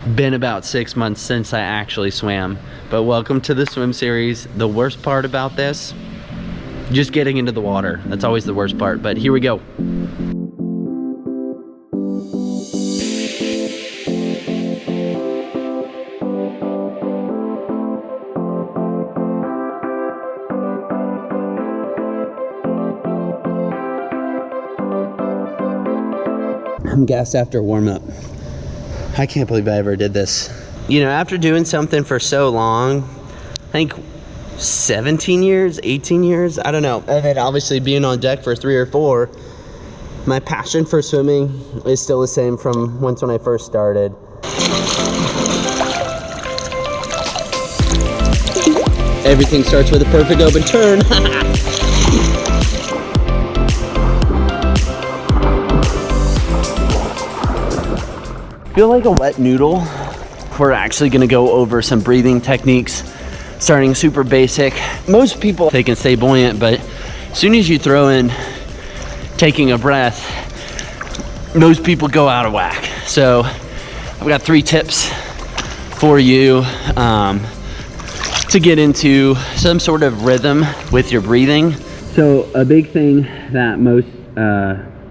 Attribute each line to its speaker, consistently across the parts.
Speaker 1: Been about 6 months since I actually swam, but welcome to the swim series. The worst part about this, just getting into the water. That's always the worst part, but here we go. I'm gassed after warm-up. I can't believe I ever did this. You know, after doing something for so long, I think 17 years, 18 years, I don't know. And then obviously being on deck for 3 or 4, my passion for swimming is still the same from when I first started. Everything starts with a perfect open turn. Feel like a wet noodle. We're actually gonna go over some breathing techniques, starting super basic. Most people, they can stay buoyant, but as soon as you throw in taking a breath, most people go out of whack. So I've got 3 tips for you to get into some sort of rhythm with your breathing. So a big thing that most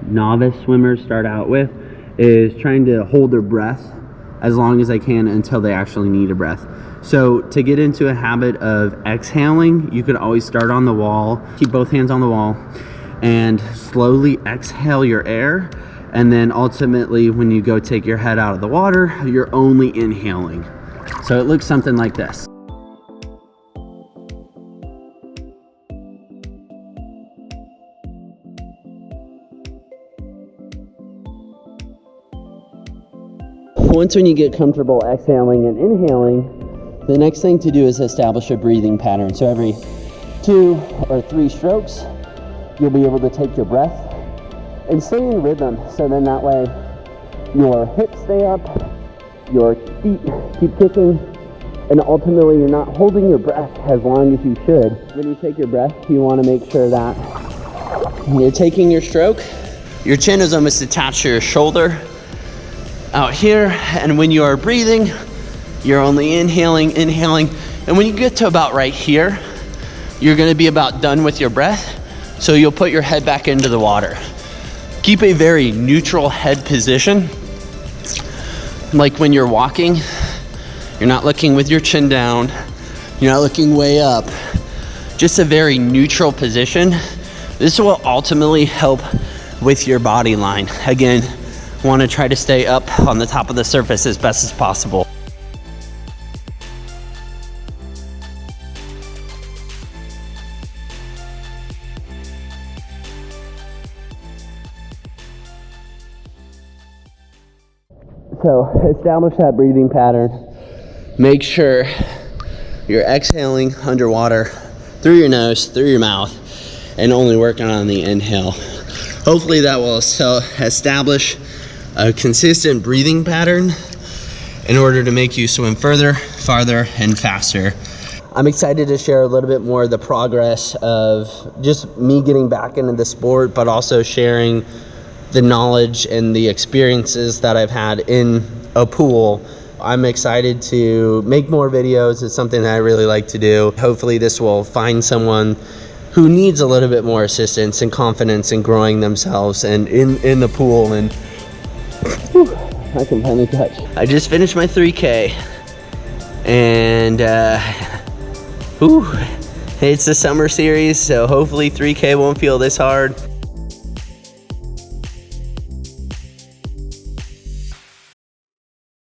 Speaker 1: novice swimmers start out with is trying to hold their breath as long as they can until they actually need a breath. So to get into a habit of exhaling, you could always start on the wall, keep both hands on the wall, and slowly exhale your air. And then ultimately, when you go take your head out of the water, you're only inhaling. So it looks something like this. Once when you get comfortable exhaling and inhaling, the next thing to do is establish a breathing pattern. So every 2 or 3 strokes, you'll be able to take your breath and stay in rhythm. So then that way your hips stay up, your feet keep kicking, and ultimately you're not holding your breath as long as you should. When you take your breath, you want to make sure that when you're taking your stroke, your chin is almost attached to your shoulder out here, and when you are breathing, you're only inhaling, and when you get to about right here, you're going to be about done with your breath, so you'll put your head back into the water. Keep a very neutral head position, like when you're walking, you're not looking with your chin down, you're not looking way up, just a very neutral position. This will ultimately help with your body line. Again, want to try to stay up on the top of the surface as best as possible. So establish that breathing pattern. Make sure you're exhaling underwater through your nose, through your mouth, and only working on the inhale. Hopefully that will establish a consistent breathing pattern in order to make you swim further, farther, and faster. I'm excited to share a little bit more of the progress of just me getting back into the sport, but also sharing the knowledge and the experiences that I've had in a pool. I'm excited to make more videos. It's something that I really like to do. Hopefully this will find someone who needs a little bit more assistance and confidence in growing themselves and in the pool. And whew, I can finally touch. I just finished my 3K, and it's the summer series, so hopefully 3K won't feel this hard.